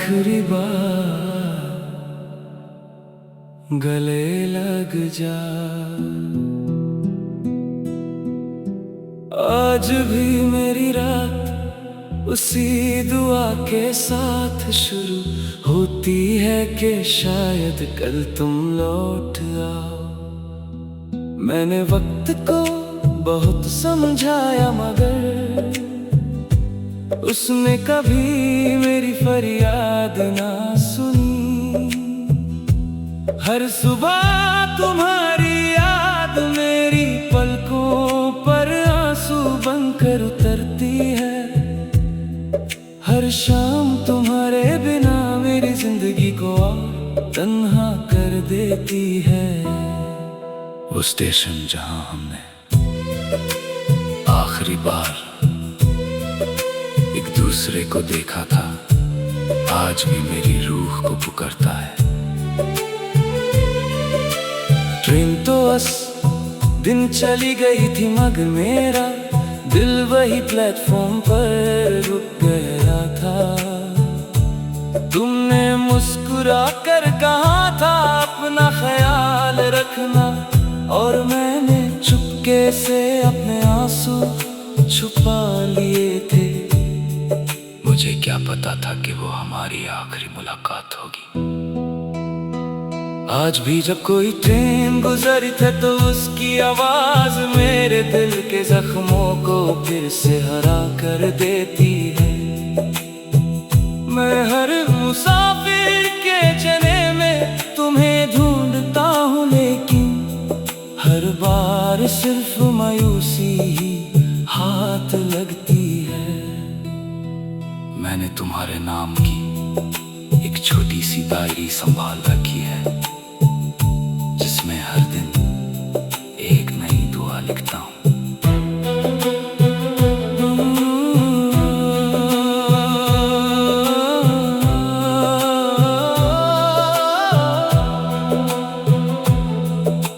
आखिरी बार गले लग जा। आज भी मेरी रात उसी दुआ के साथ शुरू होती है कि शायद कल तुम लौट आओ। मैंने वक्त को बहुत समझाया मगर उसने कभी मेरी फरियाद ना सुनी। हर सुबह तुम्हारी याद मेरी पलकों पर आंसू बनकर उतरती है। हर शाम तुम्हारे बिना मेरी जिंदगी को और तन्हा कर देती है। वो स्टेशन जहां हमने आखिरी बार एक दूसरे को देखा था, आज भी मेरी रूह को पुकारता है। ट्रेन तो दिन चली गई थी मगर मेरा दिल वही प्लेटफॉर्म पर रुक गया था। तुमने मुस्कुरा कर कहा था अपना ख्याल रखना, और मैंने चुपके से अपने आंसू छुपा लिए थे। मुझे क्या पता था कि वो हमारी आखिरी मुलाकात होगी। आज भी जब कोई ट्रेन गुजरी थे तो उसकी आवाज मेरे दिल के जख्मों को फिर से हरा कर देती है। मैं हर मुसाफिर के चने में तुम्हें ढूंढता हूँ, लेकिन हर बार सिर्फ मायूसी ही हाथ लगती है। मैंने तुम्हारे नाम की एक छोटी सी डायरी संभाल रखी है, जिसमें हर दिन एक नई दुआ लिखता हूँ।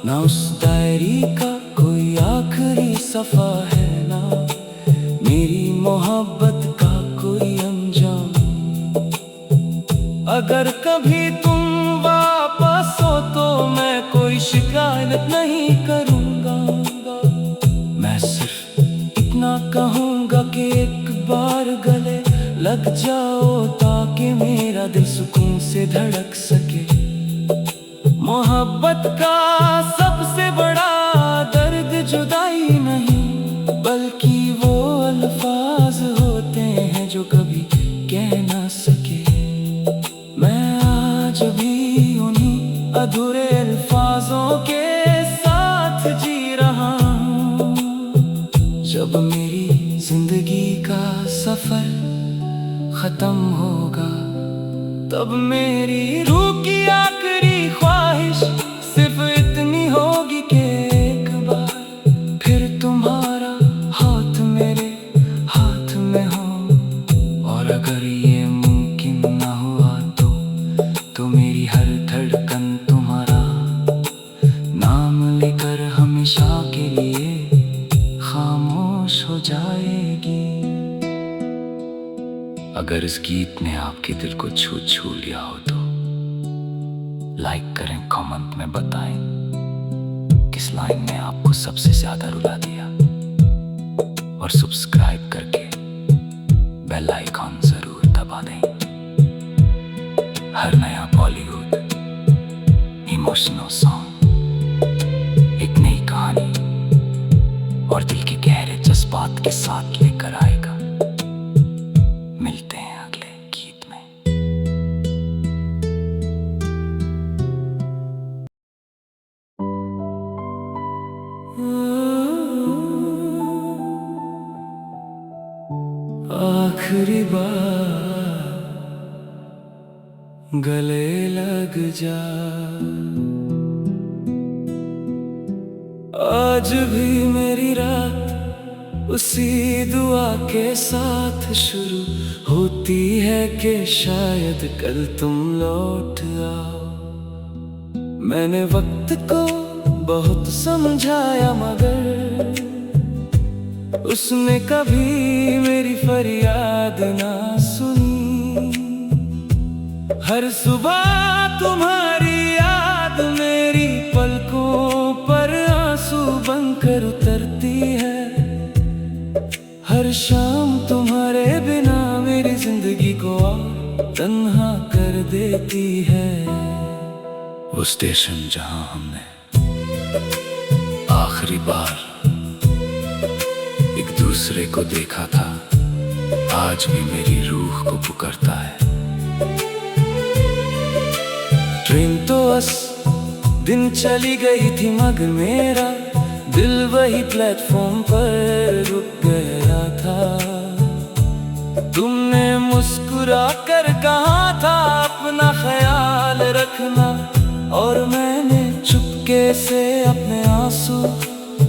ना उस डायरी का कोई आखिरी सफा है, ना मेरी मोहब्बत का कोई अंजाम। अगर कभी तुम वापस हो तो मैं कोई शिकायत नहीं करूंगा। मैं सिर्फ इतना कहूंगा कि एक बार गले लग जाओ ताकि मेरा दिल सुकून से धड़क सके। मोहब्बत का सबसे बड़ा दर्द जुदाई नहीं, बल्कि वो अल्फाज होते हैं जो कभी कह ना सके। मैं आज भी उन्हीं अधूरे अल्फाजों के साथ जी रहा हूँ। जब मेरी जिंदगी का सफर खत्म होगा, तब मेरी रूह की आखिरी ख्वाहिश सिर्फ इतनी होगी कि एक बार फिर तुम्हारा हाथ मेरे हाथ में हो। और अगर ये मुमकिन ना हुआ तो मेरी हर धड़कन तुम्हारा नाम लेकर हमेशा के लिए खामोश हो जाएगी। अगर इस गीत ने आपके दिल को छू लिया हो तो लाइक करें, कमेंट में बताएं किस लाइन ने आपको सबसे ज्यादा रुला दिया, और सब्सक्राइब करके बेल आइकॉन जरूर दबा दें। हर नया बॉलीवुड इमोशनल सॉन्ग एक नई कहानी और दिल के गहरे जज्बात के साथ लेकर आएगा। मिलते हैं अगले गीत में। आखिरी बार गले लग जा। आज भी मेरी रात उसी दुआ के साथ शुरू होती है कि शायद कल तुम लौट आओ। मैंने वक्त को बहुत समझाया मगर उसने कभी मेरी फरियाद ना सुनी। हर सुबह तुम्हारी याद मेरी पलकों पर आंसू बनकर उतरती है। हर शाम तुम्हारे बिना मेरी जिंदगी को और तन्हा कर देती है। वो स्टेशन जहां हमने आखिरी बार एक दूसरे को देखा था, आज भी मेरी रूह को पुकारता है। ट्रेन तो दिन चली गई थी मगर मेरा दिल वही प्लेटफॉर्म पर रुक गया था। तुमने मुस्कुरा कर कहा था अपना ख्याल रखना, और मैंने चुपके से अपने आंसू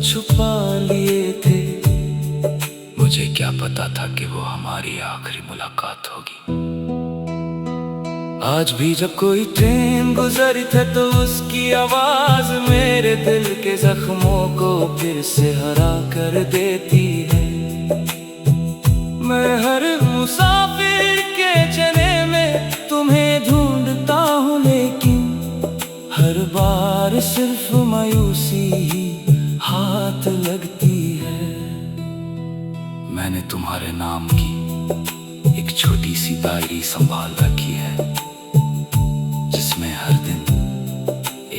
छुपा लिए थे। मुझे क्या पता था कि वो हमारी आखिरी मुलाकात होगी। आज भी जब कोई ट्रेन गुजरी थे तो उसकी आवाज मेरे दिल के जख्मों को फिर से हरा कर देती है। मैं हर मुसाफिर के चने में तुम्हें ढूंढता हूँ, लेकिन हर बार सिर्फ मायूसी ही हाथ लगती है। मैंने तुम्हारे नाम की एक छोटी सी डायरी संभाल रखी है, जिसमें हर दिन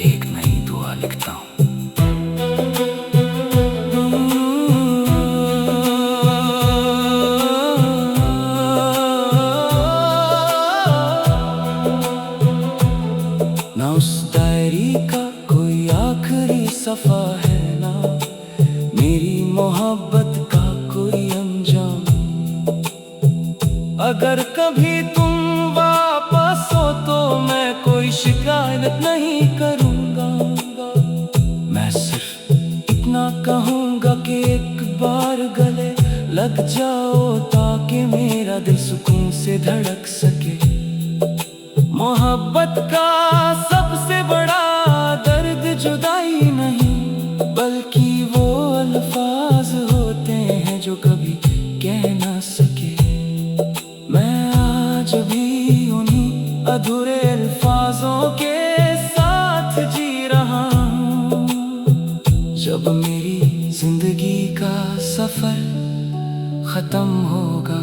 एक नई दुआ लिखता हूँ। ना उस डायरी का कोई आखिरी सफा है, ना मेरी मोहब्बत का कोई अंजाम। अगर कभी तुम वापस हो तो मैं कोई शिकायत नहीं करूँगा। मैं सिर्फ इतना कहूँगा कि एक बार गले लग जाओ, ताकि मेरा दिल सुकून से धड़क सके। मोहब्बत का सबसे बड़ा दर्द जुदाई नहीं, बल्कि वो अल्फाज होते हैं जो कभी कह ना सके। मैं आज भी उन्हीं अधूरे अल्फाजों के साथ जी रहा हूँ। जब मेरी जिंदगी का सफर खत्म होगा,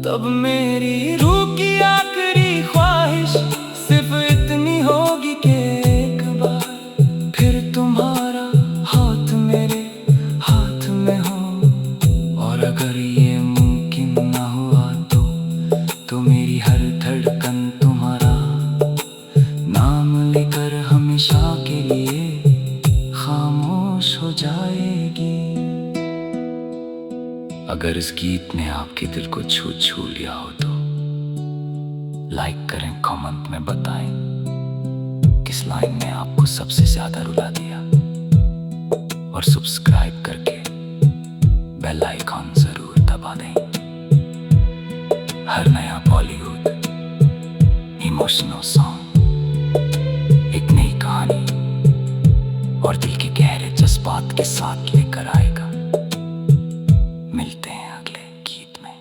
तब मेरी रूह की आखिरी ख्वाहिश सिर्फ इतनी होगी कि एक बार फिर तुम्हारा हाथ मेरे हाथ में हो। और अगर ये मुमकिन ना हुआ तो मेरी हर धड़कन तुम्हारा नाम लेकर हमेशा के लिए खामोश हो जाएगी। अगर इस गीत ने आपके दिल को छू लिया हो तो लाइक करें, कमेंट में बताएं किस लाइन ने आपको सबसे ज्यादा रुला दिया, और सब्सक्राइब करके बेल आइकॉन जरूर दबा दें। हर नया बॉलीवुड इमोशनल सॉन्ग एक नई कहानी और दिल के गहरे जज्बात के साथ लेकर आएगा। मिलते हैं अगले गीत में।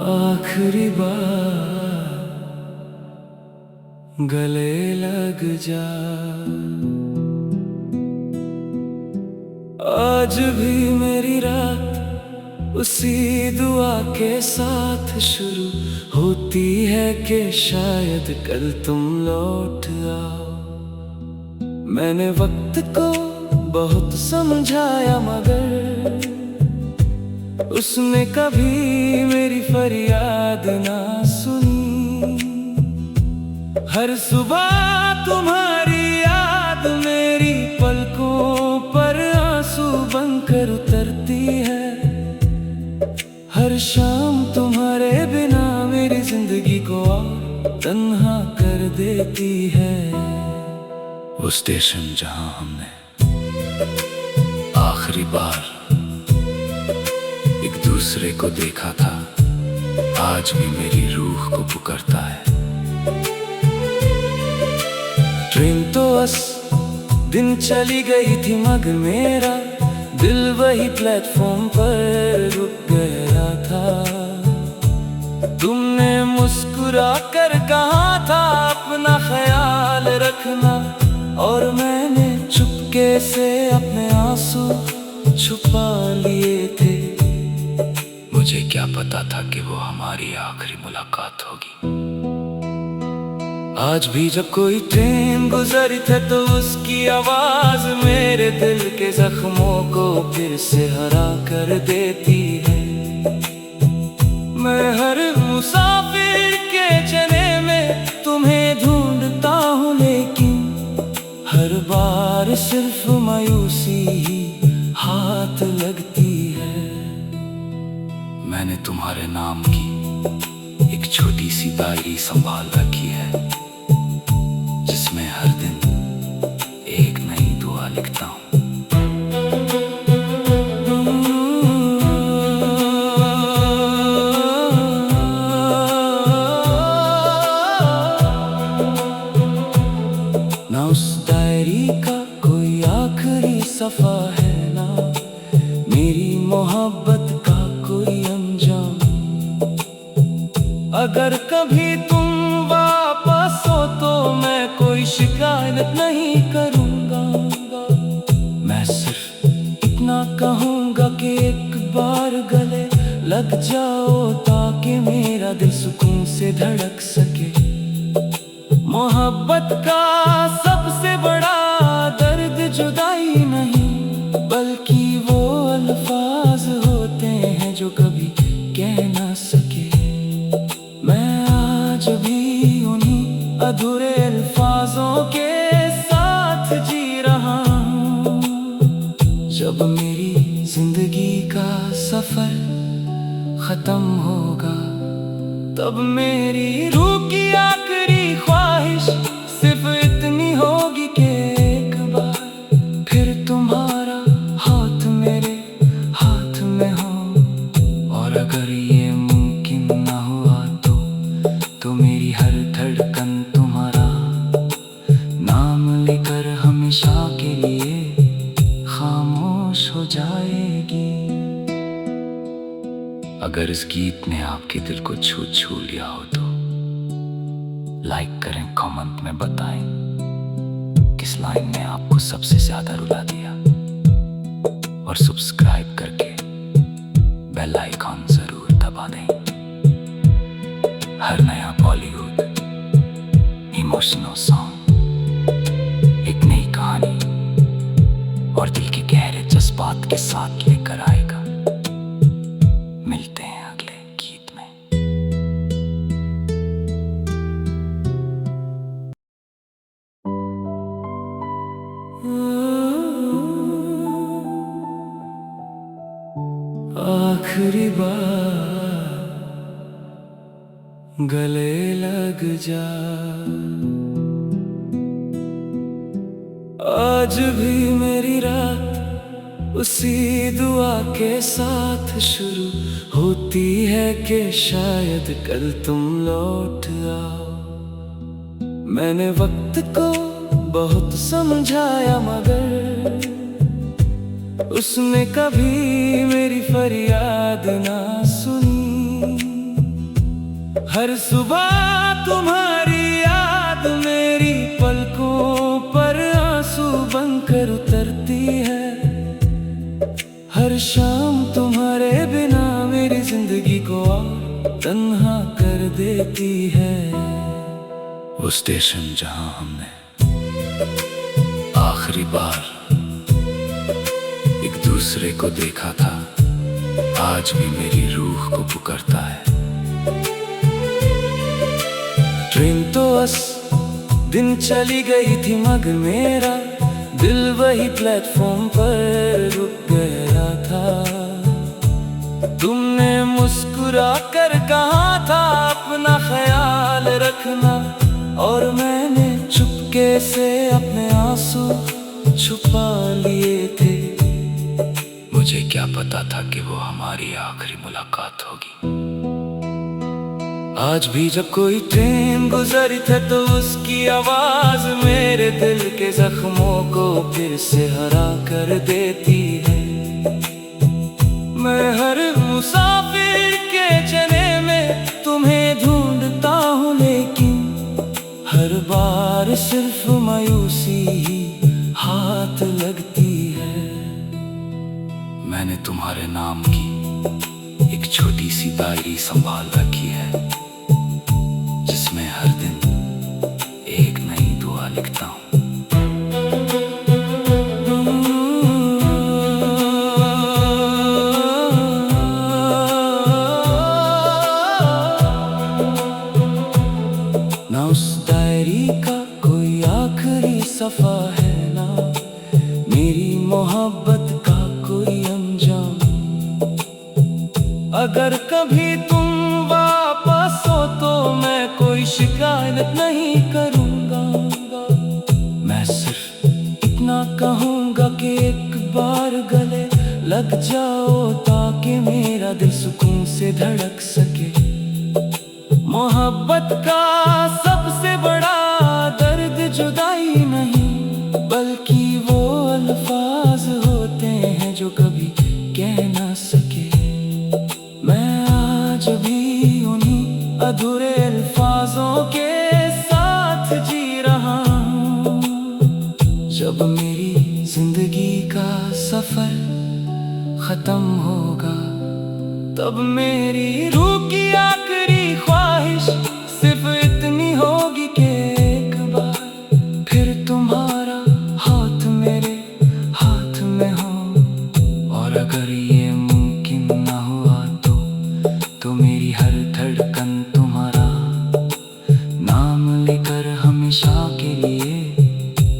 आखिरी बार गले लग जा, आज भी मेरी रात उसी दुआ के साथ शुरू होती है कि शायद कल तुम लौट आओ। मैंने वक्त को बहुत समझाया मगर उसने कभी मेरी फरियाद ना सुनी। हर सुबह तुम्हारी याद मेरी पलकों पर आंसू बनकर उतरती है। हर शाम तुम्हारे बिना मेरी जिंदगी को और तन्हा कर देती है। वो स्टेशन जहां हमने आखिरी बार एक दूसरे को देखा था, आज भी मेरी रूह को पुकारता है। ट्रेन तो दिन चली गई थी मगर मेरा दिल वही प्लेटफॉर्म पर रुक गया था। तुमने मुस्कुरा कर कहा था अपना ख्याल रखना, और मैंने चुपके से अपने आंसू छुपा लिए थे। मुझे क्या पता था कि वो हमारी आखिरी मुलाकात होगी। आज भी जब कोई ट्रेन गुजरी थे तो उसकी आवाज मेरे दिल के जख्मों को फिर से हरा कर देती है। मैं हर मुसाफिर के चने में तुम्हें ढूंढता हूँ, लेकिन हर बार सिर्फ मायूसी ही हाथ लगती है। मैंने तुम्हारे नाम की एक छोटी सी डायरी संभाल रखी है, जिसमें हर दिन एक नई दुआ लिखता हूँ। ना उस डायरी का कोई आखिरी सफा है, ना मेरी मोहब्बत का कोई अंजाम। अगर कभी तुम वापस हो तो मैं कोई शिकायत नहीं करूंगा। मैं सिर्फ इतना कहूंगा कि एक बार गले लग जाओ, ताकि मेरा दिल सुकून से धड़क सके। मोहब्बत का सबसे बड़ा दर्द जुदाई नहीं, बल्कि वो अल्फाज होते हैं जो कभी कह ना सके। मैं आज भी उन्हीं अधूरे अल्फाजों के साथ जी रहा हूँ। जब मेरी जिंदगी का सफर खत्म होगा, तब मेरी रूह की आखिरी ख्वाहिश सिर्फ इतनी होगी कि एक बार फिर तुम्हारा हाथ मेरे हाथ में हो। और अगर ये मुमकिन ना हुआ तो मेरी हर धड़कन तुम्हारा नाम लेकर हमेशा के लिए खामोश हो जाएगी। अगर इस गीत ने आपके दिल को छू लिया हो तो लाइक करें, कमेंट में बताएं किस लाइन ने आपको सबसे ज्यादा रुला दिया, और सब्सक्राइब करके बेल आइकॉन जरूर दबा दें। हर नया बॉलीवुड इमोशनल सॉन्ग एक नई कहानी और दिल के गहरे जज्बात के साथ लेकर आएगा। मिलते हैं अगले गीत में। आखिरी बार गले लग जा, आज भी मेरी रात उसी दुआ के साथ शुरू होती है कि शायद कल तुम लौट आओ। मैंने वक्त को बहुत समझाया, मगर उसने कभी मेरी फरियाद ना सुनी। हर सुबह तुम्हारी याद मेरी पलकों पर आंसू बनकर उतरती है। हर शाम तुम्हारे बिना मेरी जिंदगी को और तन्हा कर देती है। वो स्टेशन जहां हमने आखिरी बार एक दूसरे को देखा था, आज भी मेरी रूह को पुकारता है। ट्रेन तो दिन चली गई थी, मगर मेरा दिल वही प्लेटफॉर्म पर रुक गया था। तुमने मुस्कुरा कर कहा था अपना ख्याल रखना, और मैंने चुपके से अपने आंसू छुपा लिए थे। मुझे क्या पता था कि वो हमारी आखिरी मुलाकात होगी। आज भी जब कोई ट्रेन गुजरी थे तो उसकी आवाज मेरे दिल के जख्मों को फिर से हरा कर देती है। मैं हर मुसाफिर के चने में तुम्हें ढूंढता हूँ, लेकिन हर बार सिर्फ मायूसी ही हाथ लगती है। मैंने तुम्हारे नाम की एक छोटी सी डायरी संभाल रखी है, जिसमें हर दिन एक नई दुआ लिखता हूँ। ना उस डायरी का कोई आखिरी सफा है, ना मेरी मोहब्बत का कोई अंजाम। अगर कभी तुम वापस हो तो मैं कोई शिकायत नहीं करूंगा। मैं सिर्फ इतना कहूंगा कि एक बार गले लग जाओ, ताकि मेरा दिल सुकून से धड़क सके। मोहब्बत का सबसे बड़ा दर्द जुदाई नहीं, बल्कि वो अल्फाज होते हैं जो कभी कह ना सके। मैं आज भी उन्हीं अधूरे अल्फाजों के साथ जी रहा हूँ। जब मेरी जिंदगी का सफर खत्म होगा, तब मेरी रूह की आखिरी ख्वाहिश सिर्फ इतनी होगी कि एक बार फिर तुम्हारा हाथ मेरे हाथ में हो। और अगर ये मुमकिन ना हुआ तो मेरी हर धड़कन तुम्हारा नाम लेकर हमेशा के लिए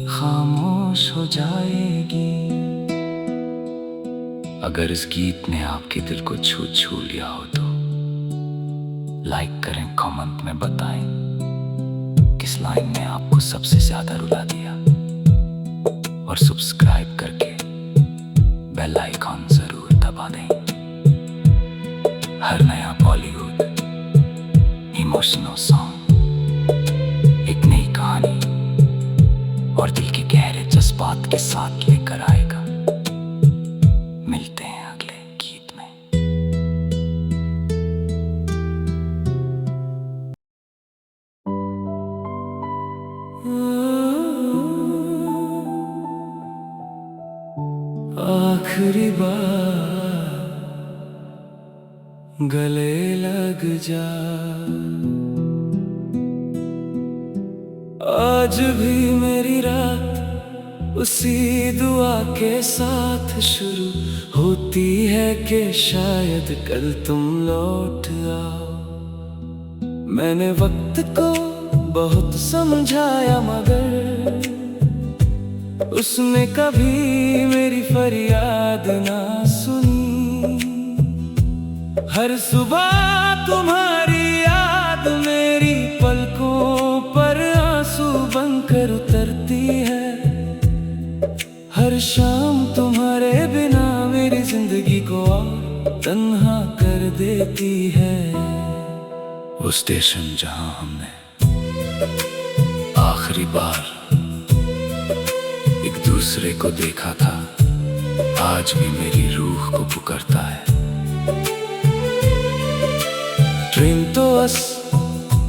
खामोश हो जाएगी। अगर इस गीत ने आपके दिल को छू लिया हो तो लाइक करें, कमेंट में बताएं किस लाइन ने आपको सबसे ज्यादा रुला दिया, और सब्सक्राइब करके बेल आइकॉन जरूर दबा दें। हर नया बॉलीवुड इमोशनल सॉन्ग एक नई कहानी और दिल के गहरे जज्बात के साथ लेकर आएगा। मिलते हैं अगले गीत में। आखिरी बार गले लग जा, आज भी मेरी रात उसी दुआ के साथ शुरू होती है कि शायद कल तुम लौट आओ। मैंने वक्त को बहुत समझाया, मगर उसने कभी मेरी फरियाद ना सुनी। हर सुबह तुम्हारी याद मेरी पलकों पर आंसू बनकर उतरती है। हर शाम तुम्हारे बिना मेरी जिंदगी को और तन्हा कर देती है। वो स्टेशन जहां हमने आखिरी बार एक दूसरे को देखा था, आज भी मेरी रूह को पुकारता है। ट्रेन तो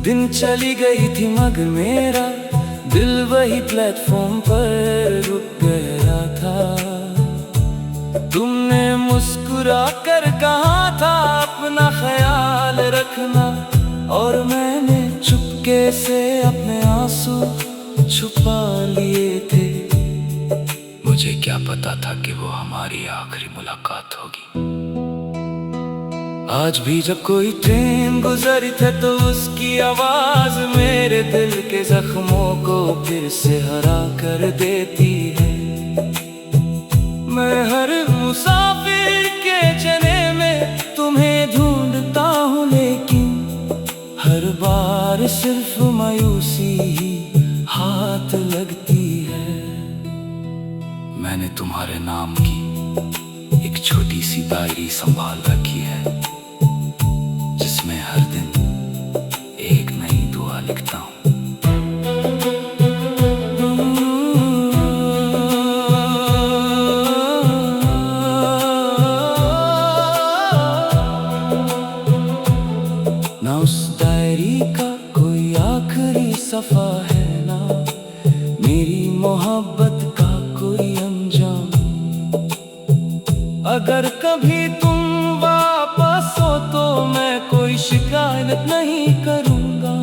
दिन चली गई थी, मगर मेरा दिल वही प्लेटफॉर्म पर रुक गया था। तुमने मुस्कुरा कर कहा था अपना ख्याल रखना, और मैंने चुपके से अपने आंसू छुपा लिए थे। मुझे क्या पता था कि वो हमारी आखिरी मुलाकात होगी। आज भी जब कोई ट्रेन गुजरी थे तो उसकी आवाज मेरे दिल के जख्मों को फिर से हरा कर देती है। मैं हर मुसाफिर के चने में तुम्हें ढूंढता हूँ, लेकिन हर बार सिर्फ मायूसी ही हाथ लगती है। मैंने तुम्हारे नाम की एक छोटी सी डायरी संभाल रखी है, जिसमें हर दिन शिकायत नहीं करूँगा।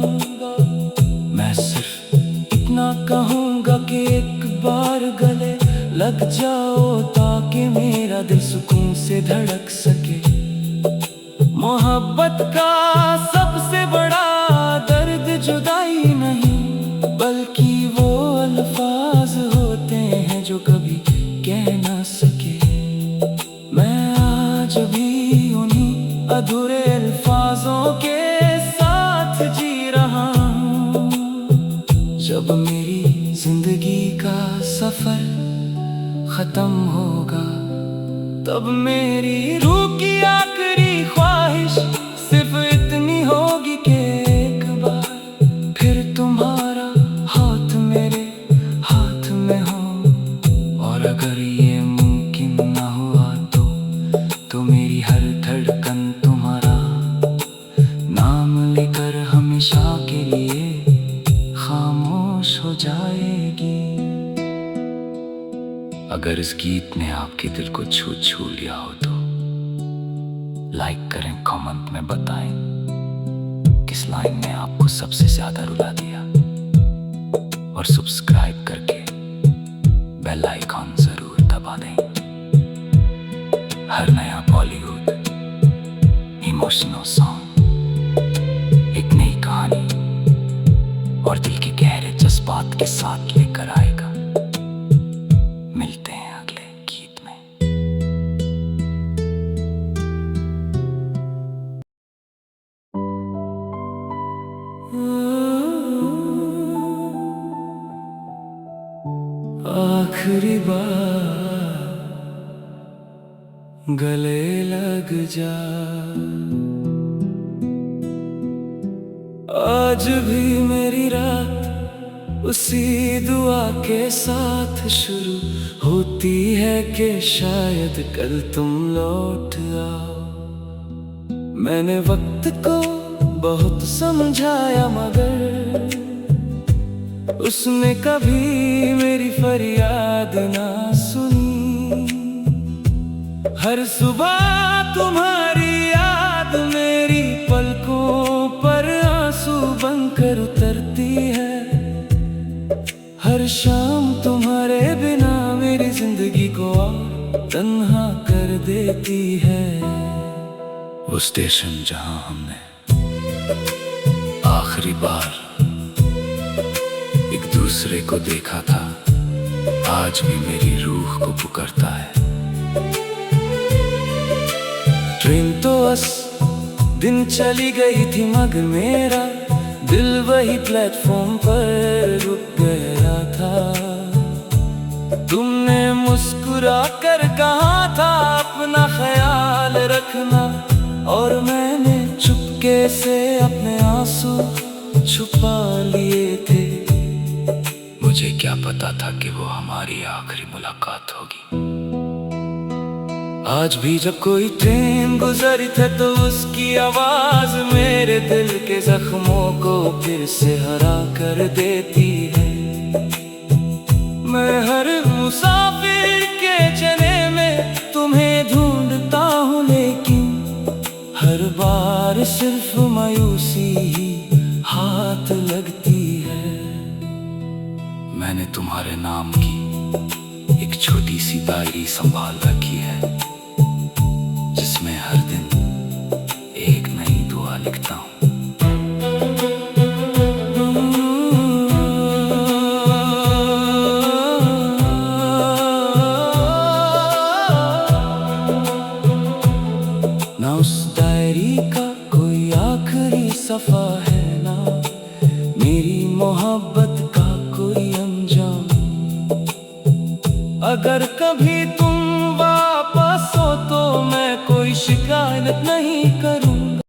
मैं सिर्फ इतना कहूँगा कि एक बार गले लग जाओ ताकि मेरा दिल सुकून से धड़क सके। मोहब्बत का सबसे बड़ा दर्द जुदाई नहीं, बल्कि वो अल्फाज होते हैं जो कभी कह ना सके। मैं आज भी उन्हीं अधूरे अल्फाजों के साथ जी रहा हूँ। जब मेरी जिंदगी का सफर खत्म होगा, तब मेरी रूह की आखिरी ख्वाहिश सिर्फ इतनी होगी कि एक बार फिर तुम्हारा हाथ मेरे हाथ में हो। और अगर ये मुमकिन ना हुआ तो मेरी हर धड़कन तुम्हारा नाम लेकर हमेशा के लिए खामोश हो जाएगी। अगर इस गीत ने आपके दिल को छू लिया हो तो लाइक करें, कमेंट में बताएं किस लाइन ने आपको सबसे ज्यादा रुला दिया, और सब्सक्राइब करके बेल आइकॉन जरूर दबा दें। हर नया बॉलीवुड इमोशनल सॉन्ग एक नई कहानी और दिल के गहरे जज्बात के साथ लेकर आएगा। मिलते हैं अगले गीत में। आखिरी बार गले लग जा, आज भी मेरी रात उसी दुआ के साथ शुरू होती है कि शायद कल तुम लौट आओ। मैंने वक्त को बहुत समझाया मगर उसने कभी मेरी फरियाद ना सुनी। हर सुबह तुम्हारी याद मेरी पलकों पर आंसू बनकर उतरती है। हर शाम तुम्हारे बिना मेरी जिंदगी को और तन्हा कर देती है। वो स्टेशन जहां हमने आखिरी बार एक दूसरे को देखा था, आज भी मेरी रूह को पुकारता है। ट्रेन तो दिन चली गई थी मगर मेरा दिल वही प्लेटफॉर्म पर रुक गया था। तुमने मुस्कुरा कर कहा था अपना ख्याल रखना, और मैंने चुपके से अपने आंसू छुपा लिए थे। मुझे क्या पता था कि वो हमारी आखिरी मुलाकात होगी। आज भी जब कोई ट्रेन गुजरी थे तो उसकी आवाज मेरे दिल के जख्मों को फिर से हरा कर देती है। मैं हर मुसाफिर के चने में तुम्हें ढूंढता हूँ, लेकिन हर बार सिर्फ मायूसी ही हाथ लगती है। मैंने तुम्हारे नाम की एक छोटी सी डायरी संभाल रखी है, जिसमें हर दिन एक नई दुआ लिखता हूँ। ना उस डायरी का कोई आखिरी सफा है, ना मेरी मोहब्बत का कोई अंजाम। अगर कभी तुम वापस हो तो मैं कोई शिकायत नहीं करूँ।